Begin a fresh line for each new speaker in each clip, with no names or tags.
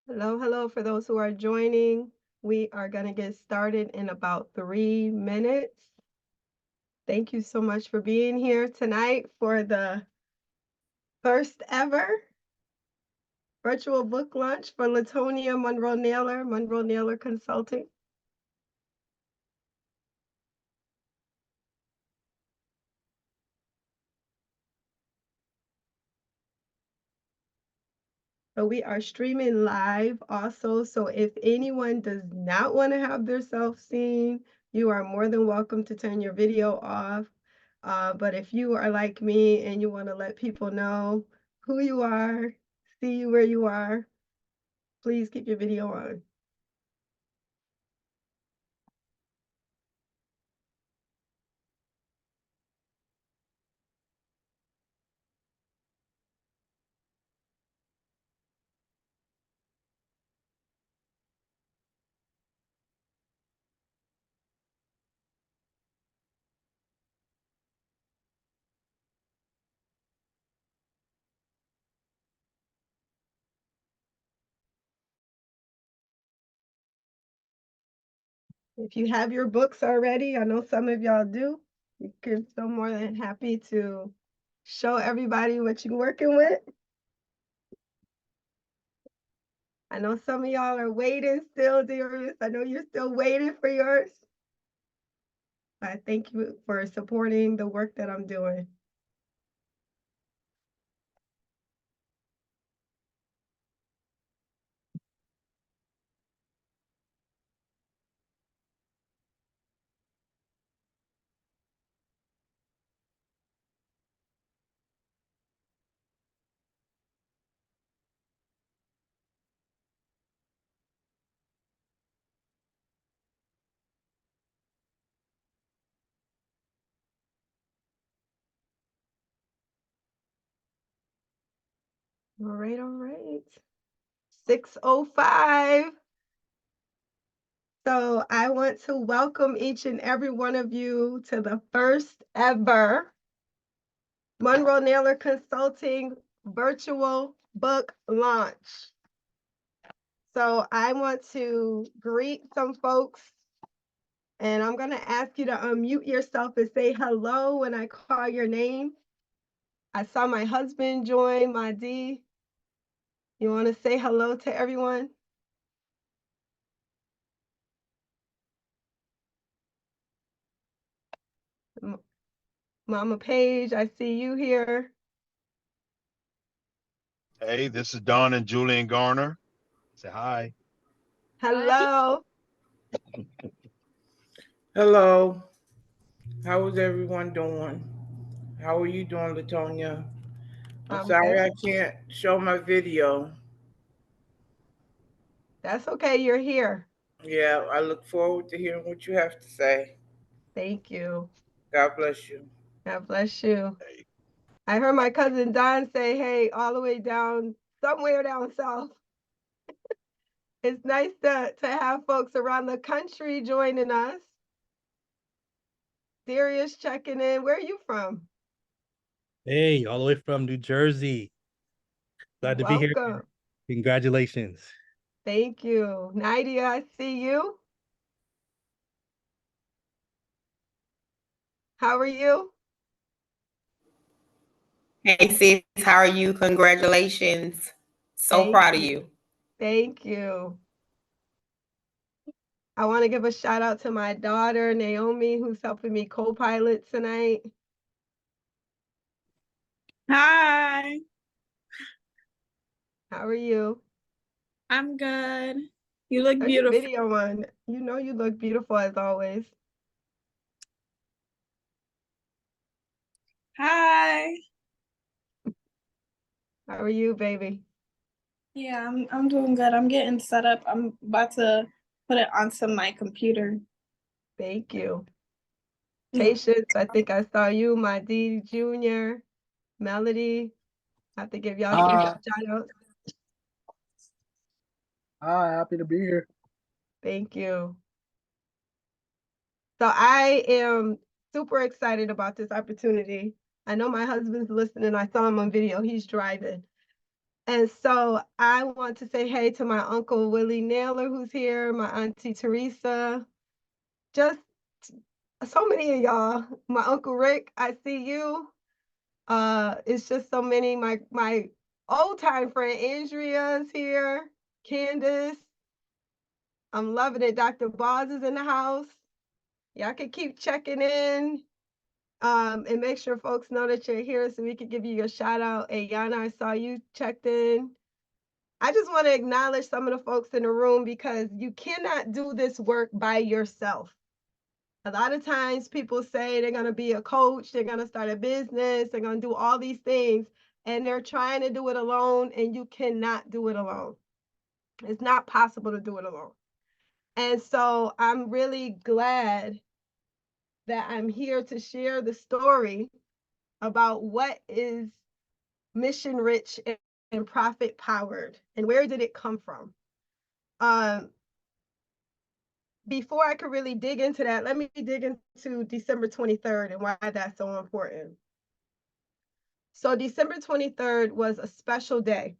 Hello, hello for those who are joining. We are going to get started in about 3 minutes. Thank you so much for being here tonight for the first ever virtual book launch for Latonia Monroe Naylor Consulting. So we are streaming live also. So if anyone does not want to have their self seen, you are more than welcome to turn your video off. But if you are like me and you want to let people know who you are, see you where you are, please keep your video on. If you have your books already, I know some of y'all do, you can feel more than happy to show everybody what you're working with. I know some of y'all are waiting still, Darius. I know you're still waiting for yours. I thank you for supporting the work that I'm doing. All right, all right. 6:05. So I want to welcome each and every one of you to the first ever Monroe Naylor Consulting virtual book launch. So I want to greet some folks, and I'm going to ask you to unmute yourself and say hello when I call your name. I saw my husband join, my D. You want to say hello to everyone? Mama Page, I see you here.
Hey, this is Don and Julian Garner. Say hi.
Hello.
Hello. How is everyone doing? How are you doing, Latonia? I'm
I'm
sorry
good.
I can't show my video.
That's okay. You're here.
Yeah, I look forward to hearing what you have to say.
Thank you.
God bless you.
God bless you.
Hey.
I heard my cousin Don say, hey, all the way down, somewhere down south. It's nice to have folks around the country joining us. Darius checking in. Where are you from?
Hey, all the way from New Jersey. Glad to be here.
Welcome.
Congratulations.
Thank you. Nadia, I see you. How are you?
Hey sis, how are you? Congratulations. So
Thank
proud of
you.
you.
Thank you. I want to give a shout out to my daughter, Naomi, who's helping me co-pilot tonight.
Hi,
How are you?
I'm good. You look
Turn your
beautiful.
video on. You know you look beautiful as always.
Hi.
How are you, baby?
Yeah, I'm doing good. I'm getting set up. I'm about to put it onto my computer.
Thank you.
Yeah.
Patience, I think I saw you, my D Junior, Melody. I have to give y'all some
Hi,
shout outs.
hi, happy to be here.
Thank you. So I am super excited about this opportunity. I know my husband's listening. I saw him on video. He's driving. And so I want to say hey to my Uncle Willie Naylor, who's here, my Auntie Teresa, just so many of y'all. My Uncle Rick, I see you. It's just so many. My old time friend Andrea is here. Candace. I'm loving it. Dr. Boz is in the house. Y'all can keep checking in. And make sure folks know that you're here so we can give you your shout out. Hey, Yana, I saw you checked in. I just want to acknowledge some of the folks in the room because you cannot do this work by yourself. A lot of times people say they're going to be a coach, they're going to start a business, they're going to do all these things, and they're trying to do it alone, and you cannot do it alone. It's not possible to do it alone. And so I'm really glad that I'm here to share the story about what is mission rich and profit powered and where did it come from. Before I could really dig into that, let me dig into December 23rd and why that's so important. So December 23rd was a special day.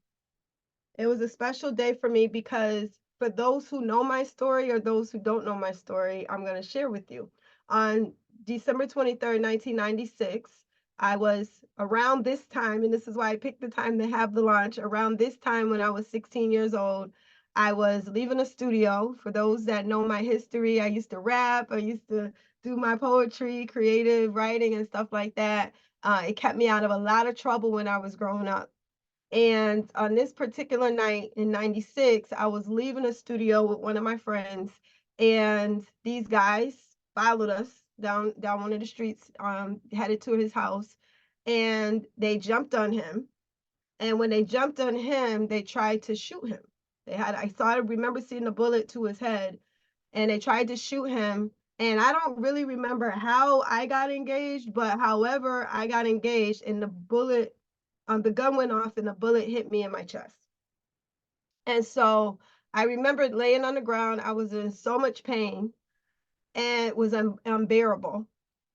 It was a special day for me because for those who know my story or those who don't know my story, I'm going to share with you. On December 23rd, 1996, I was around this time, and this is why I picked the time to have the launch. Around this time when I was 16 years old, I was leaving a studio. For those that know my history, I used to rap, I used to do my poetry, creative writing, and stuff like that. It kept me out of a lot of trouble when I was growing up. And on this particular night in 96, I was leaving a studio with one of my friends, and these guys followed us down one of the streets, headed to his house, and they jumped on him. And when they jumped on him, they tried to shoot him. I remember seeing a bullet to his head, and they tried to shoot him. And I don't really remember how I got engaged, but however I got engaged, and the gun went off and the bullet hit me in my chest. And so I remembered laying on the ground. I was in so much pain and it was unbearable.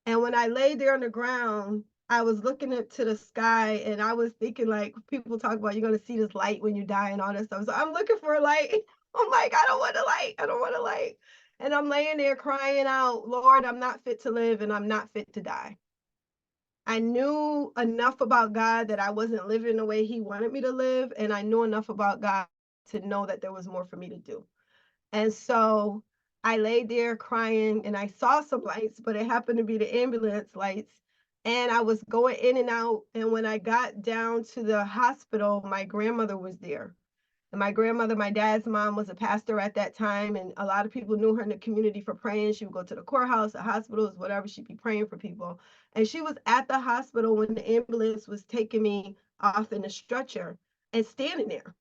And when I lay there on the ground, I was looking up to the sky and I was thinking, like, people talk about you're going to see this light when you die and all that stuff. So I'm looking for a light. I'm like, I don't want a light. I don't want a light. And I'm laying there crying out, Lord, I'm not fit to live and I'm not fit to die. I knew enough about God that I wasn't living the way he wanted me to live. And I knew enough about God to know that there was more for me to do. And so I laid there crying and I saw some lights, but it happened to be the ambulance lights. And I was going in and out. And when I got down to the hospital, my grandmother was there. And my grandmother, my dad's mom, was a pastor at that time. And a lot of people knew her in the community for praying. She would go to the courthouse, the hospitals, whatever. She'd be praying for people. And she was at the hospital when the ambulance was taking me off in a stretcher and standing there.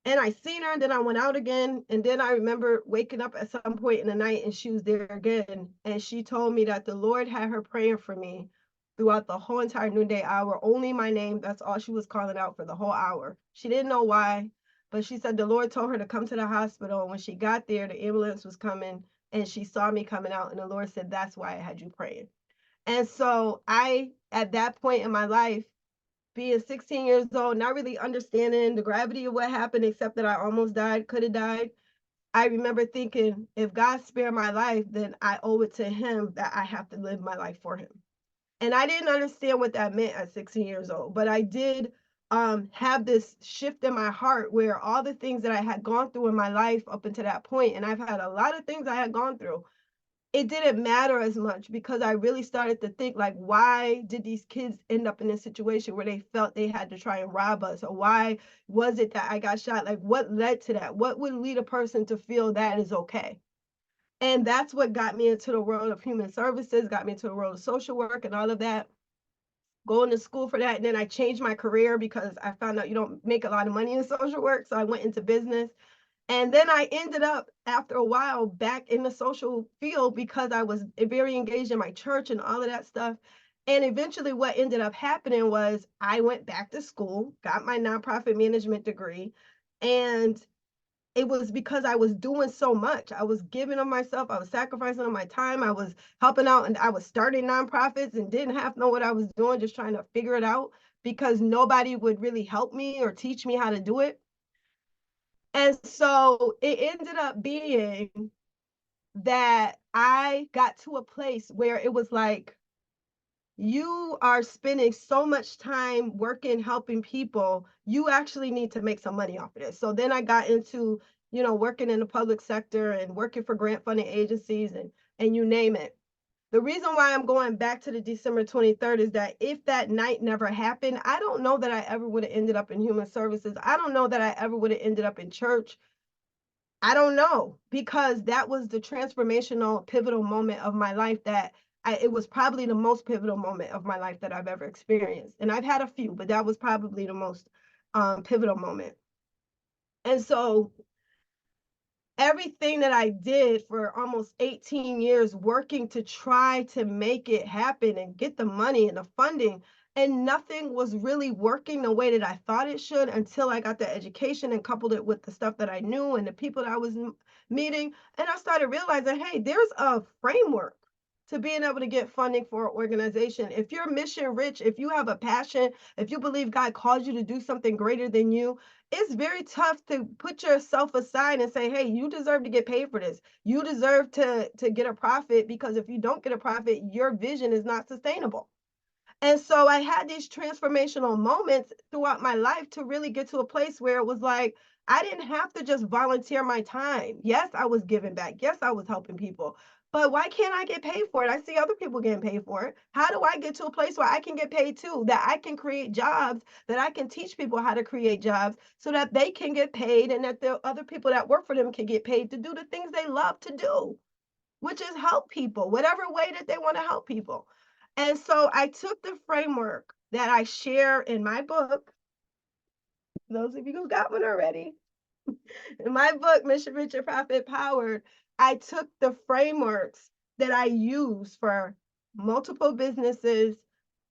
And I seen her, and then I went out again. And then I remember waking up at some point in the night and she was there again. And she told me that the Lord had her praying for me throughout the whole entire noonday hour, only my name. That's all she was calling out for the whole hour. She didn't know why, but she said the Lord told her to come to the hospital. And when she got there, the ambulance was coming and she saw me coming out. And the Lord said, that's why I had you praying. And so at that point in my life, being 16 years old, not really understanding the gravity of what happened, except that I almost died, could have died. I remember thinking, if God spared my life, then I owe it to him that I have to live my life for him. And I didn't understand what that meant at 16 years old, but I did have this shift in my heart where all the things that I had gone through in my life up until that point, and I've had a lot of things I had gone through, it didn't matter as much because I really started to think, like, why did these kids end up in this situation where they felt they had to try and rob us? Or why was it that I got shot? Like, what led to that? What would lead a person to feel that is okay? And that's what got me into the world of human services, got me into the world of social work and all of that. Going to school for that. And then I changed my career because I found out you don't make a lot of money in social work. So I went into business. And then I ended up, after a while, back in the social field because I was very engaged in my church and all of that stuff. And eventually what ended up happening was I went back to school, got my nonprofit management degree. And it was because I was doing so much. I was giving of myself. I was sacrificing of my time. I was helping out and I was starting nonprofits and didn't have to know what I was doing, just trying to figure it out. because nobody would really help me or teach me how to do it. And so it ended up being that I got to a place where it was like, you are spending so much time working, helping people, you actually need to make some money off of this. So then I got into, working in the public sector and working for grant funding agencies and you name it. The reason why I'm going back to the December 23rd is that if that night never happened, I don't know that I ever would have ended up in human services. I don't know that I ever would have ended up in church. I don't know, because that was the transformational, pivotal moment of my life that it was probably the most pivotal moment of my life that I've ever experienced. And I've had a few, but that was probably the most pivotal moment. And so everything that I did for almost 18 years working to try to make it happen and get the money and the funding, and nothing was really working the way that I thought it should until I got the education and coupled it with the stuff that I knew and the people that I was meeting. And I started realizing, hey, there's a framework to being able to get funding for an organization. If you're mission rich, if you have a passion, if you believe God calls you to do something greater than you, it's very tough to put yourself aside and say, hey, you deserve to get paid for this. You deserve to get a profit, because if you don't get a profit, your vision is not sustainable. And so I had these transformational moments throughout my life to really get to a place where it was like, I didn't have to just volunteer my time. Yes, I was giving back. Yes, I was helping people. But why can't I get paid for it? I see other people getting paid for it. How do I get to a place where I can get paid too? That I can create jobs, that I can teach people how to create jobs so that they can get paid and that the other people that work for them can get paid to do the things they love to do, which is help people, whatever way that they want to help people. And so I took the framework that I share in my book. Those of you who got one already, in my book, Mission Rich and Profit Powered, I took the frameworks that I use for multiple businesses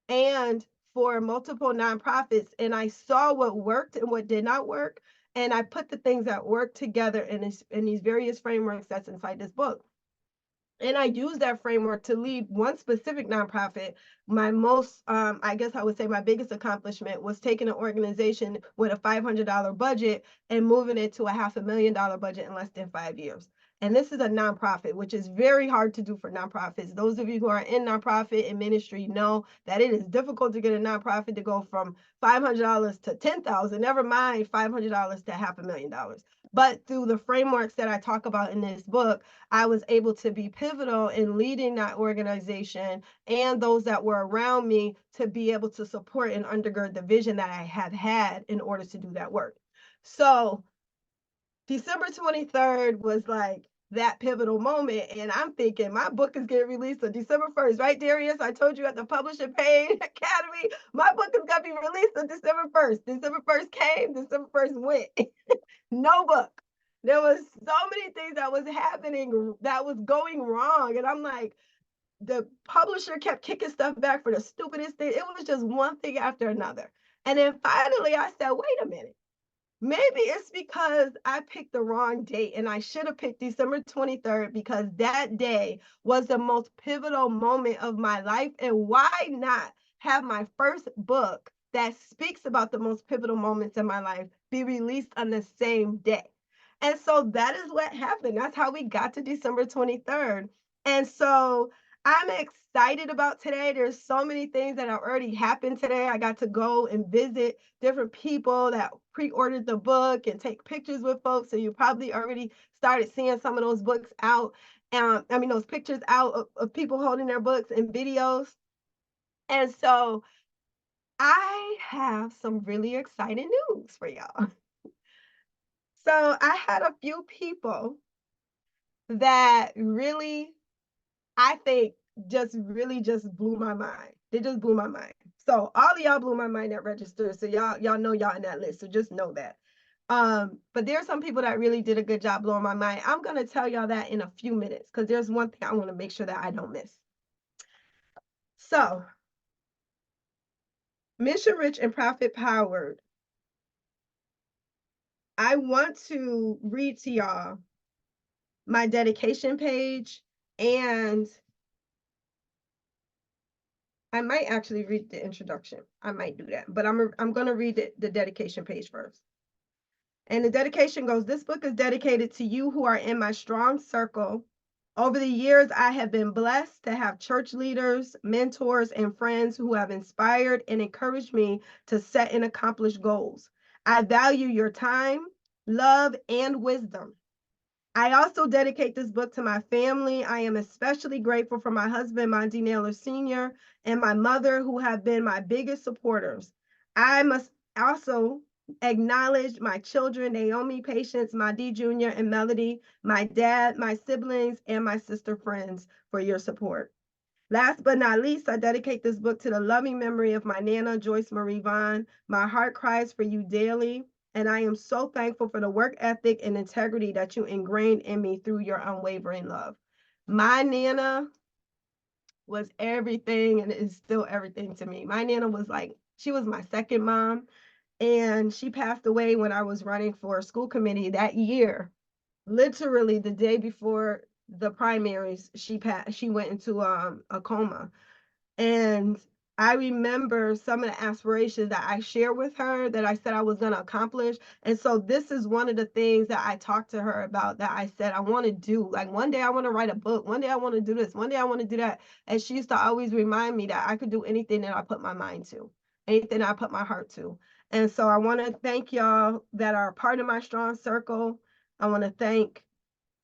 and for multiple nonprofits, and I saw what worked and what did not work. And I put the things that work together in these various frameworks that's inside this book. And I use that framework to lead one specific nonprofit. My most, I guess I would say my biggest accomplishment was taking an organization with a $500 budget and moving it to a $500,000 budget in less than 5 years. And this is a nonprofit, which is very hard to do for nonprofits. Those of you who are in nonprofit and ministry know that it is difficult to get a nonprofit to go from $500 to $10,000, never mind $500 to $500,000. But through the frameworks that I talk about in this book, I was able to be pivotal in leading that organization and those that were around me to be able to support and undergird the vision that I had had in order to do that work. So December 23rd was like that pivotal moment. And I'm thinking my book is getting released on December 1st, right, Darius? I told you at the Publishing Paid Academy, my book is going to be released on December 1st. December 1st came, December 1st went. No book. There was so many things that was happening that was going wrong. And I'm like, the publisher kept kicking stuff back for the stupidest thing. It was just one thing after another. And then finally I said, wait a minute. Maybe it's because I picked the wrong date and I should have picked December 23rd, because that day was the most pivotal moment of my life. And why not have my first book that speaks about the most pivotal moments in my life be released on the same day? And so that is what happened. That's how we got to December 23rd. And so I'm excited about today. There's so many things that have already happened today. I got to go and visit different people that pre-ordered the book and take pictures with folks. So you probably already started seeing some of those books out. Those pictures out of people holding their books and videos. And so I have some really exciting news for y'all. So I had a few people that really, I think, just blew my mind. They just blew my mind. So all of y'all blew my mind that registered. So y'all know y'all in that list. So just know that. But there's some people that really did a good job blowing my mind. I'm gonna tell y'all that in a few minutes, because there's one thing I want to make sure that I don't miss. So Mission Rich and Profit Powered. I want to read to y'all my dedication page and I might actually read the introduction. I might do that, but I'm gonna read the dedication page first. And the dedication goes, this book is dedicated to you who are in my strong circle. Over the years, I have been blessed to have church leaders, mentors, and friends who have inspired and encouraged me to set and accomplish goals. I value your time, love, and wisdom. I also dedicate this book to my family. I am especially grateful for my husband, Monty Naylor Sr., and my mother, who have been my biggest supporters. I must also acknowledge my children, Naomi, Patience, Madi Jr., and Melody, my dad, my siblings, and my sister friends for your support. Last but not least, I dedicate this book to the loving memory of my Nana, Joyce Marie Vaughn. My heart cries for you daily, and I am so thankful for the work ethic and integrity that you ingrained in me through your unwavering love. My Nana was everything and is still everything to me. My Nana was like, she was my second mom, and she passed away when I was running for school committee that year. Literally the day before the primaries, she went into a coma. And I remember some of the aspirations that I shared with her that I said I was going to accomplish. And so this is one of the things that I talked to her about that I said I want to do. Like one day I want to write a book. One day I want to do this. One day I want to do that. And she used to always remind me that I could do anything that I put my mind to, anything I put my heart to. And so I want to thank y'all that are part of my strong circle. I want to thank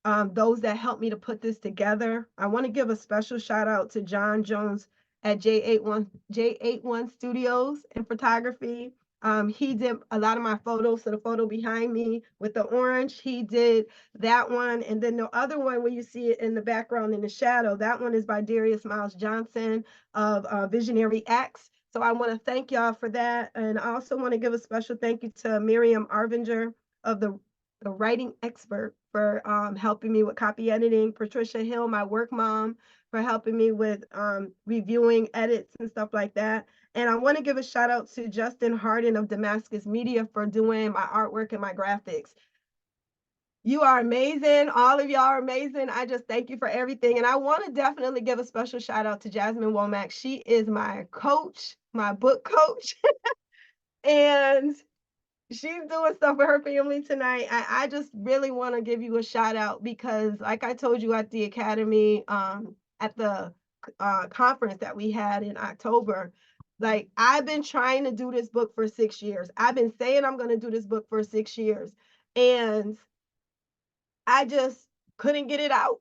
those that helped me to put this together. I want to give a special shout out to John Jones at J81 Studios and Photography. He did a lot of my photos. So the photo behind me with the orange, he did that one. And then the other one where you see it in the background in the shadow, that one is by Darius Miles Johnson of Visionary X. So I want to thank y'all for that. And I also want to give a special thank you to Miriam Arvinger of the writing expert for helping me with copy editing, Patricia Hill, my work mom, for helping me with reviewing edits and stuff like that. And I want to give a shout out to Justin Harden of Damascus Media for doing my artwork and my graphics. You are amazing. All of y'all are amazing. I just thank you for everything. And I want to definitely give a special shout out to Jasmine Womack. She is my coach, my book coach. And she's doing stuff with her family tonight. I just really want to give you a shout out because like I told you at the academy, at the conference that we had in October, like I've been trying to do this book for 6 years. I've been saying I'm going to do this book for 6 years. And I just couldn't get it out.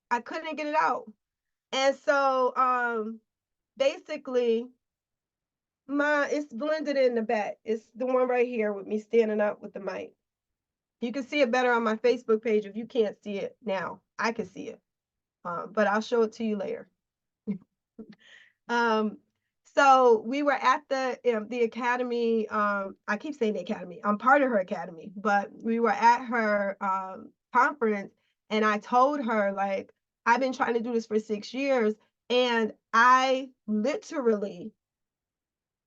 I couldn't get it out. And so basically it's blended in the back. It's the one right here with me standing up with the mic. You can see it better on my Facebook page if you can't see it now. I can see it, but I'll show it to you later. So we were at the academy. I keep saying the academy. I'm part of her academy, but we were at her conference, and I told her, like, I've been trying to do this for 6 years, and I literally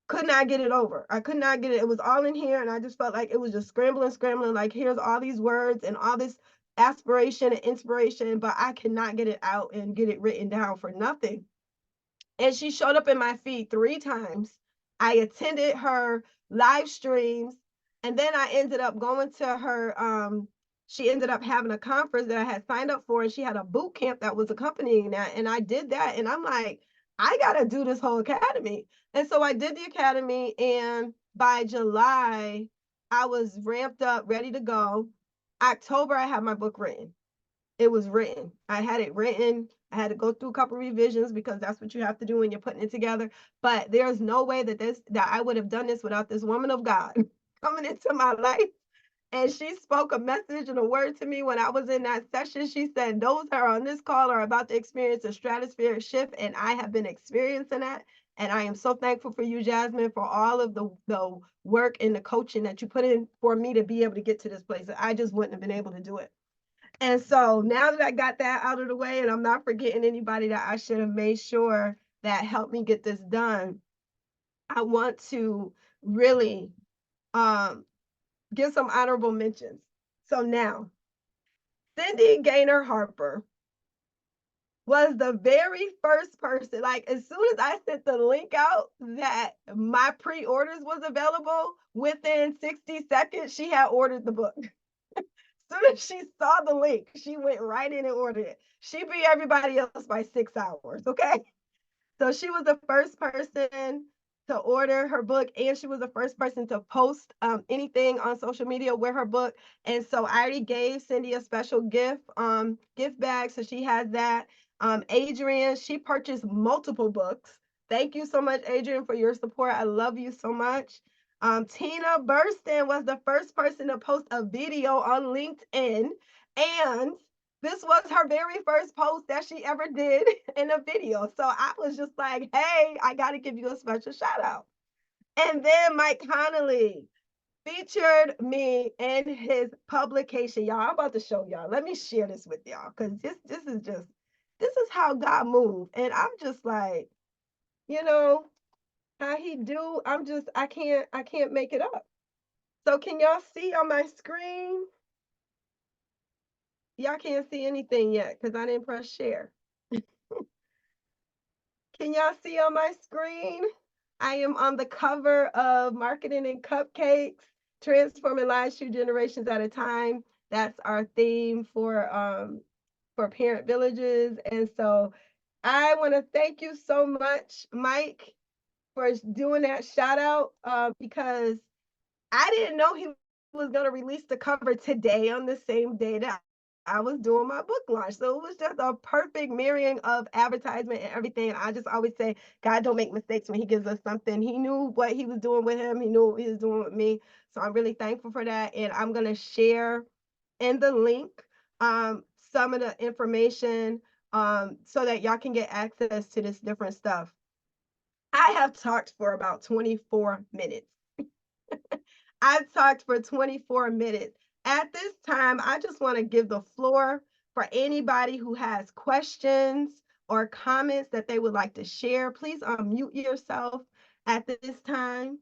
could not get it over. I could not get it. It was all in here, and I just felt like it was just scrambling. Like, here's all these words and all this aspiration and inspiration, but I cannot get it out and get it written down for nothing. And she showed up in my feed 3 times. I attended her live streams, and then I ended up going to her. She ended up having a conference that I had signed up for, and she had a boot camp that was accompanying that. And I did that, and I'm like, I gotta do this whole academy. And so I did the academy, and by July, I was ramped up, ready to go. October, I had my book written. It was written. I had it written. I had to go through a couple revisions because that's what you have to do when you're putting it together. But there's no way that I would have done this without this woman of God coming into my life. And she spoke a message and a word to me when I was in that session. She said, those that are on this call are about to experience a stratospheric shift, and I have been experiencing that. And I am so thankful for you, Jasmine, for all of the work and the coaching that you put in for me to be able to get to this place. I just wouldn't have been able to do it. And so now that I got that out of the way, and I'm not forgetting anybody that I should have made sure that helped me get this done, I want to really give some honorable mentions. So now, Cindy Gaynor Harper was the very first person. Like, as soon as I sent the link out that my pre-orders was available, within 60 seconds, she had ordered the book. As soon as she saw the link, she went right in and ordered it. She beat everybody else by 6 hours, okay? So she was the first person to order her book, and she was the first person to post anything on social media with her book. And so I already gave Cindy a special gift bag, so she has that. Adrian, she purchased multiple books. Thank you so much, Adrian, for your support. I love you so much. Tina Burston was the first person to post a video on LinkedIn, and this was her very first post that she ever did in a video. So I was just like, hey, I got to give you a special shout out. And then Mike Connolly featured me in his publication. Y'all, I'm about to show y'all. Let me share this with y'all, because this is how God moved. And I'm just like, you know, how he do, I can't make it up. So can y'all see on my screen? Y'all can't see anything yet because I didn't press share. Can y'all see on my screen? I am on the cover of Marketing and Cupcakes, Transforming Lives 2 Generations at a Time. That's our theme for Parent Villages. And so I want to thank you so much, Mike, for doing that shout out because I didn't know he was going to release the cover today on the same day that I was doing my book launch. So it was just a perfect mirroring of advertisement and everything. I just always say, God don't make mistakes when he gives us something. He knew what he was doing with him. He knew what he was doing with me. So I'm really thankful for that. And I'm going to share in the link some of the information so that y'all can get access to this different stuff. I have talked for about 24 minutes. I've talked for 24 minutes. At this time, I just want to give the floor for anybody who has questions or comments that they would like to share. Please unmute yourself at this time.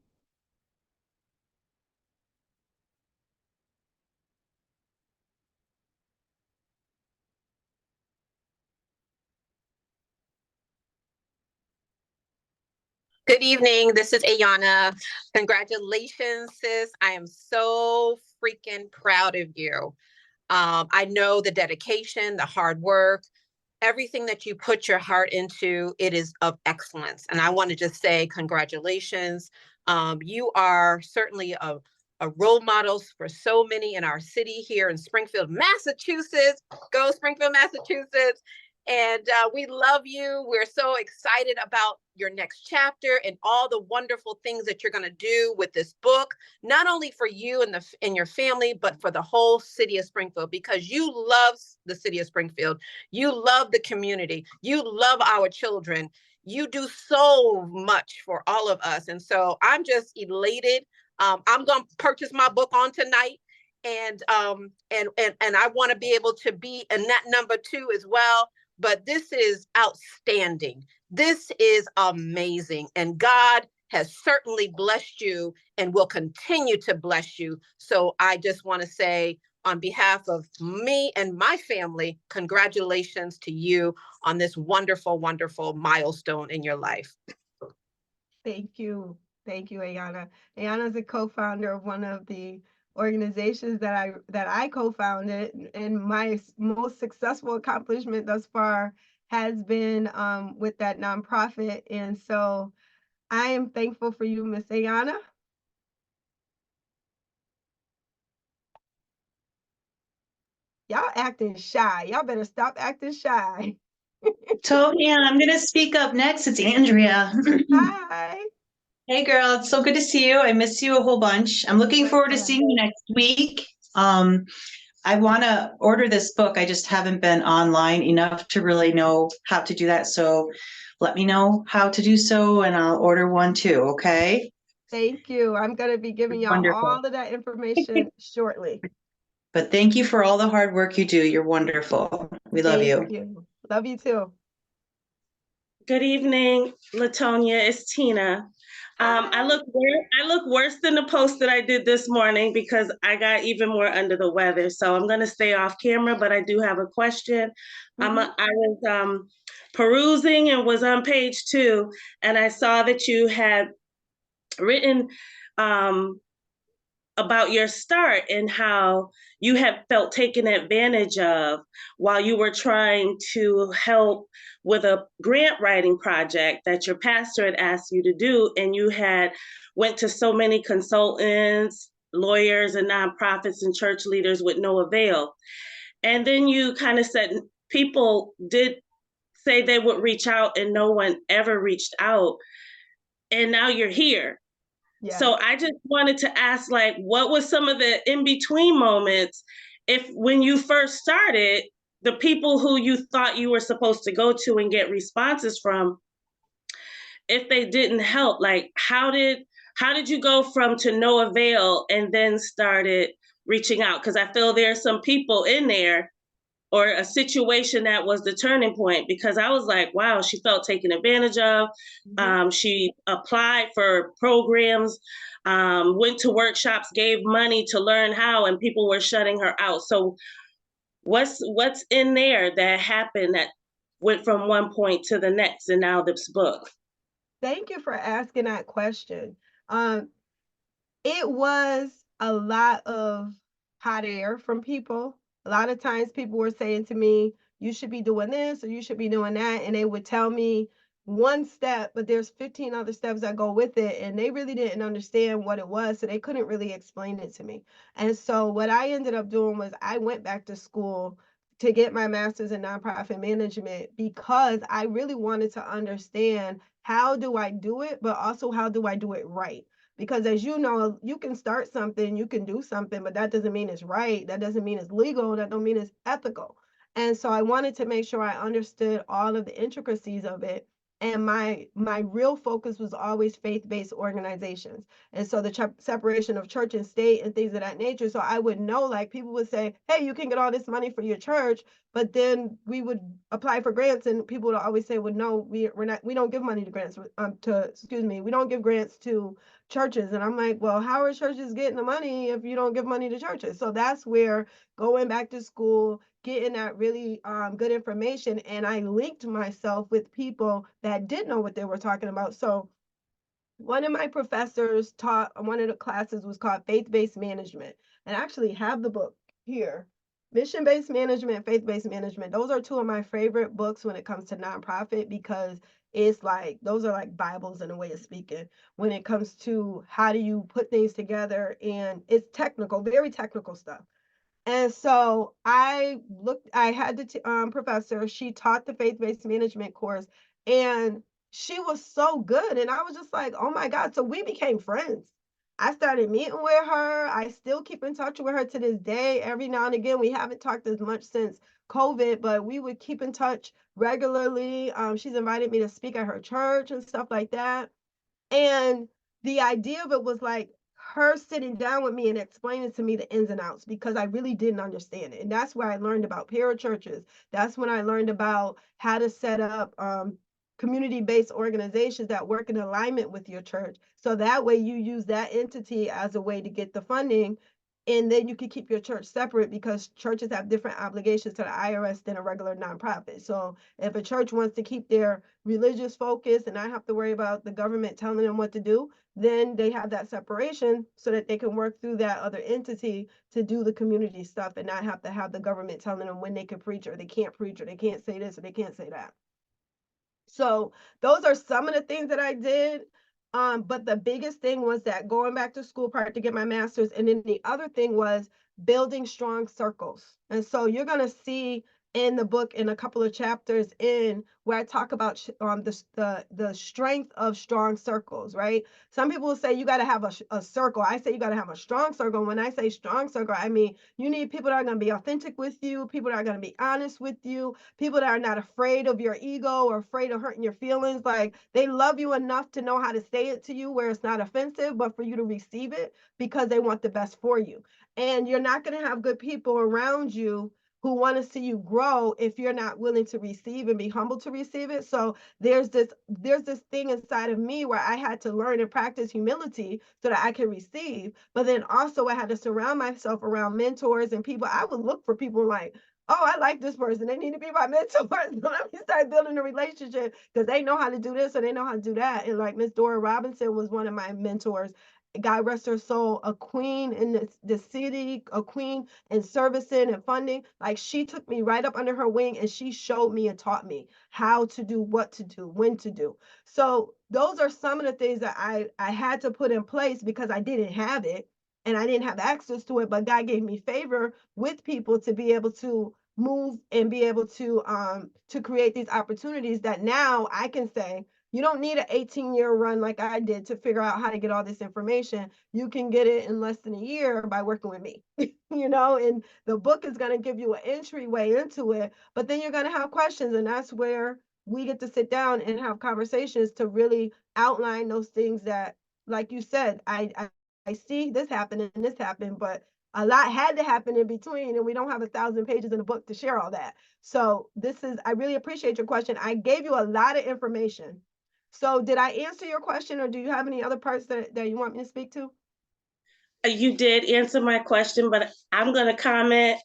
Good evening. This is Ayana. Congratulations, sis. I am so freaking proud of you. I know the dedication, the hard work, everything that you put your heart into, it is of excellence. And I want to just say congratulations. You are certainly a role model for so many in our city here in Springfield, Massachusetts. Go Springfield, Massachusetts. And we love you. We're so excited about your next chapter and all the wonderful things that you're going to do with this book, not only for you and your family, but for the whole city of Springfield, because you love the city of Springfield. You love the community. You love our children. You do so much for all of us. And so I'm just elated. I'm going to purchase my book on tonight. And I want to be able to be in that number 2 as well. But this is outstanding. This is amazing. And God has certainly blessed you and will continue to bless you. So I just want to say, on behalf of me and my family, congratulations to you on this wonderful, wonderful milestone in your life.
Thank you. Thank you, Ayana. Ayana is a co-founder of one of the organizations that I co-founded, and my most successful accomplishment thus far has been with that nonprofit. And so I am thankful for you, Miss Ayana. Y'all acting shy. Y'all better stop acting shy.
Tony, I'm going to speak up next. It's Andrea.
Hi.
Hey, girl. It's so good to see you. I miss you a whole bunch. I'm looking forward to seeing you next week. I want to order this book. I just haven't been online enough to really know how to do that. So let me know how to do so, and I'll order one too, okay?
Thank you. I'm going to be giving y'all all of that information shortly.
But thank you for all the hard work you do. You're wonderful. We love you.
Thank you. Love you too.
Good evening, Latonia. It's Tina. I look worse than the post that I did this morning because I got even more under the weather. So I'm going to stay off camera, but I do have a question. I was perusing and was on page 2, and I saw that you had written about your start and how you have felt taken advantage of while you were trying to help with a grant writing project that your pastor had asked you to do, and you had went to so many consultants, lawyers, and nonprofits and church leaders with no avail. And then you kind of said people did say they would reach out and no one ever reached out, and now you're here.
Yeah.
So I just wanted to ask, like, what was some of the in-between moments if when you first started, the people who you thought you were supposed to go to and get responses from, if they didn't help, like how did you go from to no avail and then started reaching out? Because I feel there are some people in there or a situation that was the turning point, because I was like, wow, she felt taken advantage of. She applied for programs, went to workshops, gave money to learn how, and people were shutting her out. So what's in there that happened that went from one point to the next and now this book?
Thank you for asking that question. It was a lot of hot air from people. A lot of times people were saying to me, you should be doing this or you should be doing that. And they would tell me one step, but there's 15 other steps that go with it. And they really didn't understand what it was. So they couldn't really explain it to me. And so what I ended up doing was I went back to school to get my master's in nonprofit management because I really wanted to understand how do I do it, but also how do I do it right? Because as you know, you can start something, you can do something, but that doesn't mean it's right. That doesn't mean it's legal. That don't mean it's ethical. And so I wanted to make sure I understood all of the intricacies of it. And my real focus was always faith-based organizations. And so the separation of church and state and things of that nature. So I would know, like people would say, hey, you can get all this money for your church, but then we would apply for grants and people would always say, well, no, we don't give money to grants we don't give grants to churches. And I'm like, well, how are churches getting the money if you don't give money to churches? So that's where going back to school, getting that really good information. And I linked myself with people that did know what they were talking about. So one of my professors taught, one of the classes was called Faith-Based Management. And I actually have the book here. Mission-Based Management, Faith-Based Management. Those are two of my favorite books when it comes to nonprofit because it's like, those are like Bibles in a way of speaking when it comes to how do you put things together. And it's technical, very technical stuff. And so I had the professor, she taught the faith-based management course, and she was so good. And I was just like, oh my God. So we became friends. I started meeting with her. I still keep in touch with her to this day. Every now and again, we haven't talked as much since COVID, but we would keep in touch regularly. She's invited me to speak at her church and stuff like that. And the idea of it was like her sitting down with me and explaining to me the ins and outs because I really didn't understand it. And that's where I learned about parachurches. That's when I learned about how to set up community-based organizations that work in alignment with your church. So that way you use that entity as a way to get the funding. And then you can keep your church separate because churches have different obligations to the IRS than a regular nonprofit. So if a church wants to keep their religious focus and not have to worry about the government telling them what to do, then they have that separation so that they can work through that other entity to do the community stuff and not have to have the government telling them when they can preach or they can't preach or they can't say this or they can't say that. So those are some of the things that I did. But the biggest thing was that going back to school part to get my master's. And then the other thing was building strong circles. And so you're going to see in the book in a couple of chapters in where I talk about the strength of strong circles, right? Some people will say you got to have a circle. I say you got to have a strong circle. When I say strong circle, I mean you need people that are going to be authentic with you, people that are going to be honest with you, people that are not afraid of your ego or afraid of hurting your feelings. Like they love you enough to know how to say it to you where it's not offensive, but for you to receive it because they want the best for you. And you're not going to have good people around you who want to see you grow if you're not willing to receive and be humble to receive it. So there's this thing inside of me where I had to learn and practice humility so that I could receive. But then also I had to surround myself around mentors and people. I would look for people like, oh, I like this person. They need to be my mentor. So let me start building a relationship because they know how to do this or they know how to do that. And like Miss Dora Robinson was one of my mentors. God rest her soul, a queen in the city, a queen in servicing and funding. Like she took me right up under her wing and she showed me and taught me how to do, what to do, when to do. So those are some of the things that I had to put in place because I didn't have it and I didn't have access to it, but God gave me favor with people to be able to move and be able to create these opportunities that now I can say, you don't need an 18-year run like I did to figure out how to get all this information. You can get it in less than a year by working with me, and the book is going to give you an entryway into it, but then you're going to have questions. And that's where we get to sit down and have conversations to really outline those things that, like you said, I see this happen and this happened, but a lot had to happen in between, and we don't have 1,000 pages in the book to share all that. So I really appreciate your question. I gave you a lot of information. So did I answer your question or do you have any other parts that you want me to speak to?
You did answer my question, but I'm going to comment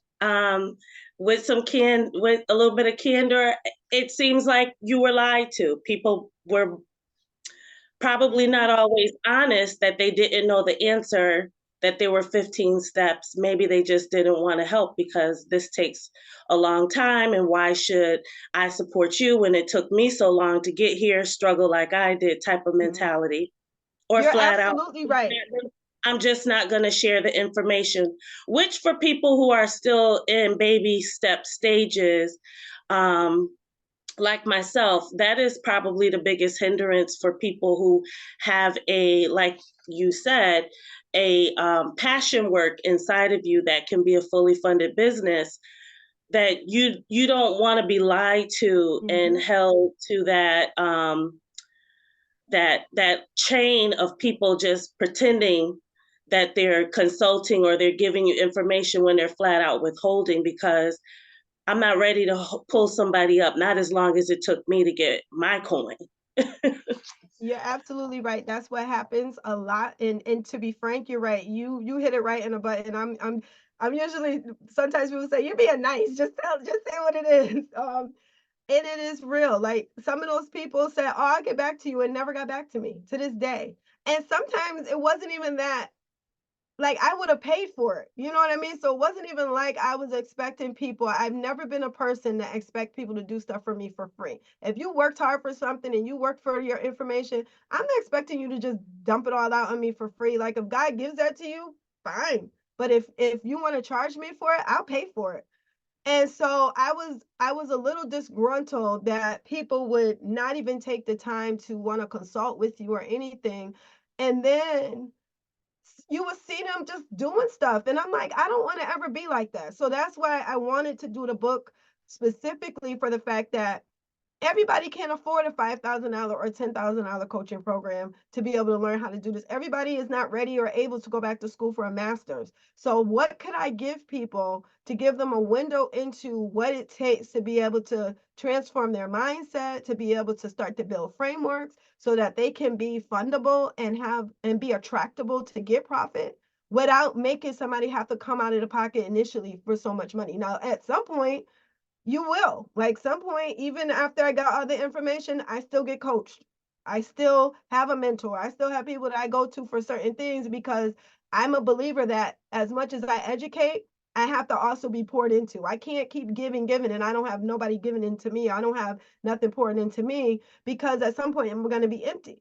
with a little bit of candor. It seems like you were lied to. People were probably not always honest that they didn't know the answer, that there were 15 steps. Maybe they just didn't want to help because this takes a long time. And why should I support you when it took me so long to get here, struggle like I did type of mentality? Or
You're
flat out,
absolutely right.
I'm just not going to share the information, which for people who are still in baby step stages, like myself, that is probably the biggest hindrance for people who have like you said, a passion work inside of you that can be a fully funded business, that you don't want to be lied to and held to that that chain of people just pretending that they're consulting or they're giving you information when they're flat out withholding, because I'm not ready to pull somebody up, not as long as it took me to get my coin.
You're absolutely right. That's what happens a lot. And to be frank, you're right. You hit it right in the butt. And I'm usually, sometimes people say, you're being nice. Just say what it is. And it is real. Like some of those people said, oh, I'll get back to you, and never got back to me to this day. And sometimes it wasn't even that, like I would have paid for it. You know what I mean? So it wasn't even like I was expecting people. I've never been a person that expect people to do stuff for me for free. If you worked hard for something and you work for your information, I'm not expecting you to just dump it all out on me for free. Like if God gives that to you, fine. But if you want to charge me for it, I'll pay for it. And so I was a little disgruntled that people would not even take the time to want to consult with you or anything. And then you would see them just doing stuff. And I'm like, I don't want to ever be like that. So that's why I wanted to do the book specifically for the fact that everybody can't afford a $5,000 or $10,000 coaching program to be able to learn how to do this. Everybody is not ready or able to go back to school for a master's. So what could I give people to give them a window into what it takes to be able to transform their mindset, to be able to start to build frameworks so that they can be fundable and be attractable to get profit without making somebody have to come out of the pocket initially for so much money. Now, at some point, you will. Like some point, even after I got all the information, I still get coached. I still have a mentor. I still have people that I go to for certain things because I'm a believer that as much as I educate, I have to also be poured into. I can't keep giving, and I don't have nobody giving into me. I don't have nothing pouring into me because at some point I'm going to be empty.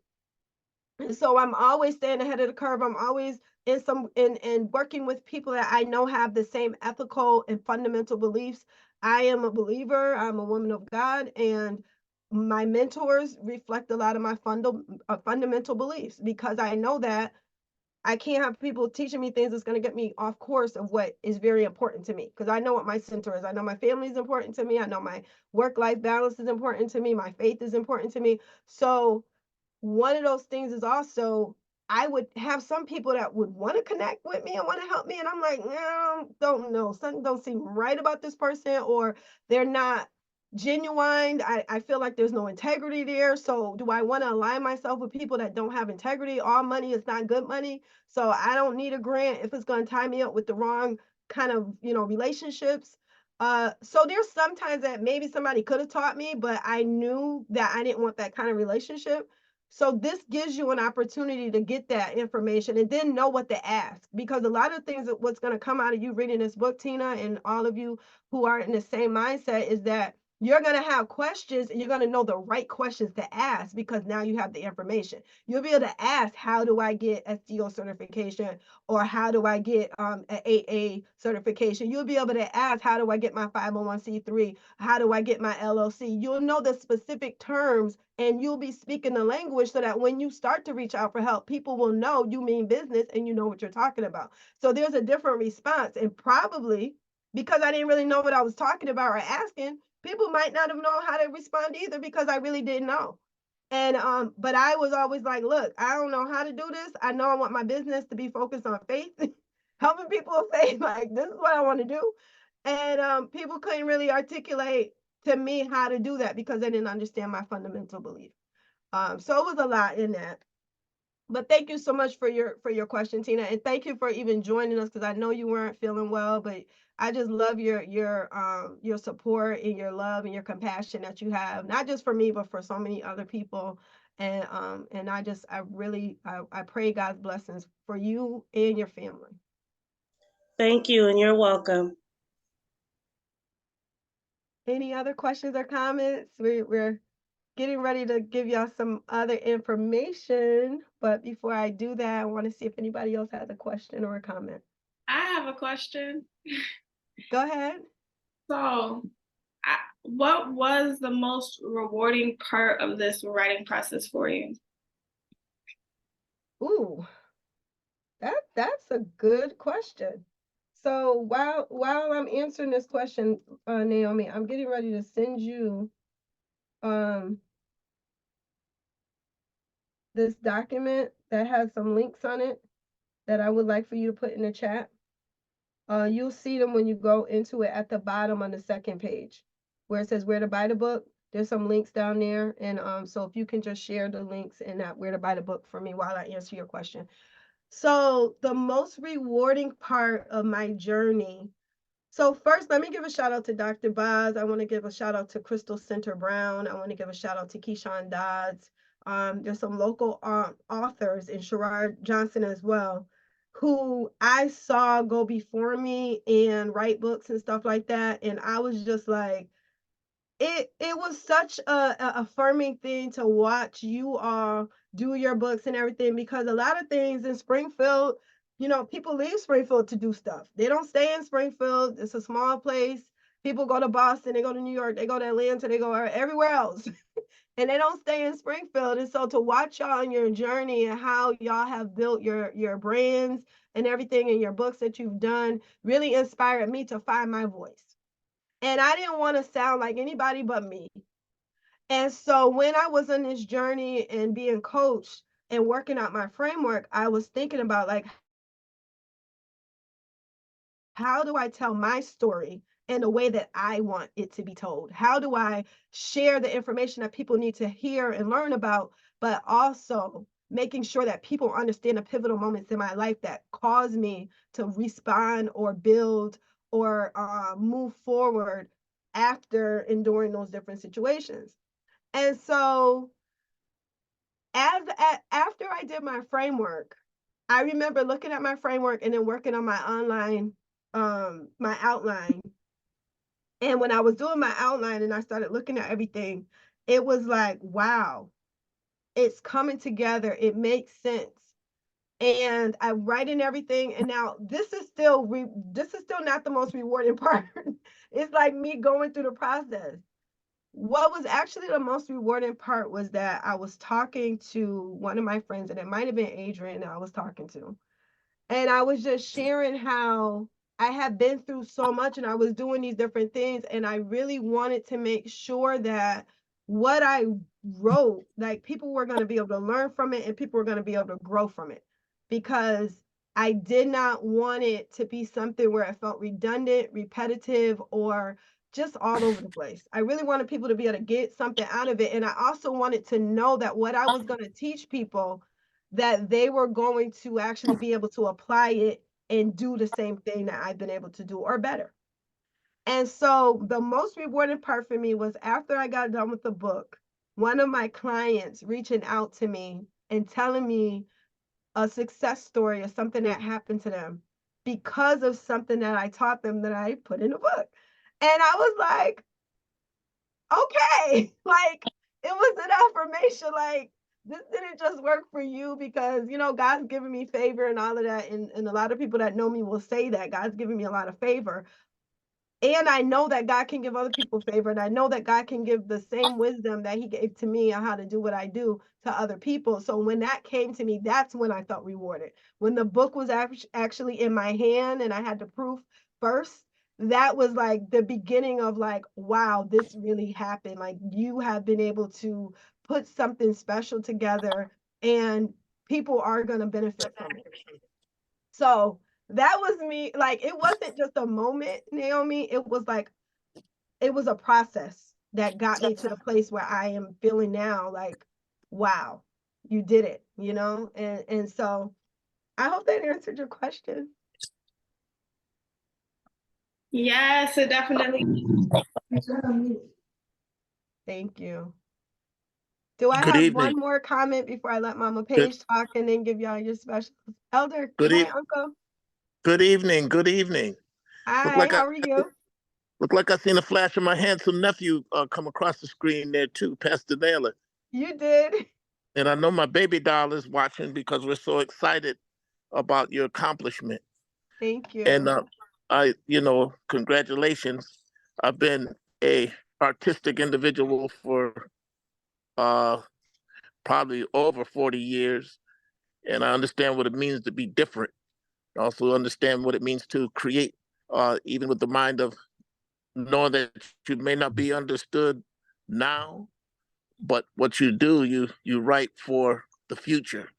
And so I'm always staying ahead of the curve. I'm always in working with people that I know have the same ethical and fundamental beliefs. I am a believer. I'm a woman of God, and my mentors reflect a lot of my fundamental beliefs because I know that I can't have people teaching me things that's going to get me off course of what is very important to me, because I know what my center is. I know my family is important to me. I know my work-life balance is important to me. My faith is important to me. So one of those things is also I would have some people that would want to connect with me and want to help me. And I'm like, no, don't know. Something don't seem right about this person, or they're not genuine. I feel like there's no integrity there. So do I want to align myself with people that don't have integrity? All money is not good money. So I don't need a grant if it's going to tie me up with the wrong kind of, relationships. So there's sometimes that maybe somebody could have taught me, but I knew that I didn't want that kind of relationship. So this gives you an opportunity to get that information and then know what to ask, because a lot of things that what's going to come out of you reading this book, Tina, and all of you who are in the same mindset, is that you're going to have questions and you're going to know the right questions to ask because now you have the information. You'll be able to ask, how do I get SEO certification, or how do I get an AA certification? You'll be able to ask, how do I get my 501c3? How do I get my LLC? You'll know the specific terms and you'll be speaking the language so that when you start to reach out for help, people will know you mean business and you know what you're talking about. So there's a different response. And probably because I didn't really know what I was talking about or asking, people might not have known how to respond either because I really didn't know. And but I was always like, look, I don't know how to do this. I know I want my business to be focused on faith, helping people with faith. Like, this is what I want to do. And people couldn't really articulate to me how to do that because they didn't understand my fundamental belief. So it was a lot in that. But thank you so much for your question, Tina, and thank you for even joining us, because I know you weren't feeling well, but I just love your support and your love and your compassion that you have, not just for me, but for so many other people. And I pray God's blessings for you and your family.
Thank you, and you're welcome.
Any other questions or comments? We're getting ready to give y'all some other information, but before I do that, I want to see if anybody else has a question or a comment.
I have a question.
Go ahead.
So, what was the most rewarding part of this writing process for you?
Ooh, that's a good question. So while I'm answering this question, Naomi, I'm getting ready to send you this document that has some links on it that I would like for you to put in the chat. You'll see them when you go into it at the bottom on the second page where it says where to buy the book. There's some links down there. And so if you can just share the links in that where to buy the book for me while I answer your question. So the most rewarding part of my journey. So first, let me give a shout out to Dr. Boz. I want to give a shout out to Crystal Center Brown. I want to give a shout out to Keyshawn Dodds. There's some local authors, and Sherrod Johnson as well, who I saw go before me and write books and stuff like that. And I was just like, it was such a affirming thing to watch you all do your books and everything, because a lot of things in Springfield, people leave Springfield to do stuff. They don't stay in Springfield. It's a small place. People go to Boston, they go to New York, they go to Atlanta, they go everywhere else. And they don't stay in Springfield. And so to watch y'all on your journey and how y'all have built your brands and everything in your books that you've done really inspired me to find my voice. And I didn't want to sound like anybody but me. And so when I was on this journey and being coached and working out my framework, I was thinking about, like, how do I tell my story in the way that I want it to be told? How do I share the information that people need to hear and learn about, but also making sure that people understand the pivotal moments in my life that cause me to respond or build or move forward after enduring those different situations. And so after I did my framework, I remember looking at my framework and then working on my online, my outline. And when I was doing my outline and I started looking at everything, it was like, wow, it's coming together. It makes sense. And I'm writing everything. And now this is still not the most rewarding part. It's like me going through the process. What was actually the most rewarding part was that I was talking to one of my friends, and it might have been Adrian that I was talking to. And I was just sharing how I had been through so much and I was doing these different things. And I really wanted to make sure that what I wrote, like people were going to be able to learn from it and people were going to be able to grow from it, because I did not want it to be something where it felt redundant, repetitive, or just all over the place. I really wanted people to be able to get something out of it. And I also wanted to know that what I was going to teach people, that they were going to actually be able to apply it and do the same thing that I've been able to do or better. And so the most rewarding part for me was after I got done with the book, one of my clients reaching out to me and telling me a success story or something that happened to them because of something that I taught them that I put in the book. And I was like, okay, like it was an affirmation, like this didn't just work for you because, you know, God's given me favor and all of that. And a lot of people that know me will say that God's given me a lot of favor. And I know that God can give other people favor. And I know that God can give the same wisdom that he gave to me on how to do what I do to other people. So when that came to me, that's when I felt rewarded. When the book was actually in my hand and I had the proof first, that was like the beginning of like, wow, this really happened. Like you have been able to put something special together and people are going to benefit from it. So that was me. Like, it wasn't just a moment, Naomi. It was like, it was a process that got me to the place where I am feeling now. Like, wow, you did it, you know? And so I hope that answered your question.
Yes, it definitely.
Thank you. Do I
Good
have
evening.
one more comment before I let Mama Paige talk and then give y'all your specials? Elder,
Good
hi,
eve-
Uncle.
Good evening. Good evening. Look
Hi,
like
how are you?
I seen a flash of my handsome nephew come across the screen there too, Pastor Naylor.
You did.
And I know my baby doll is watching because we're so excited about your accomplishment.
Thank you.
And congratulations. I've been a artistic individual for probably over 40 years, and I understand what it means to be different. I also understand what it means to create, even with the mind of knowing that you may not be understood now, but what you do, you write for the future.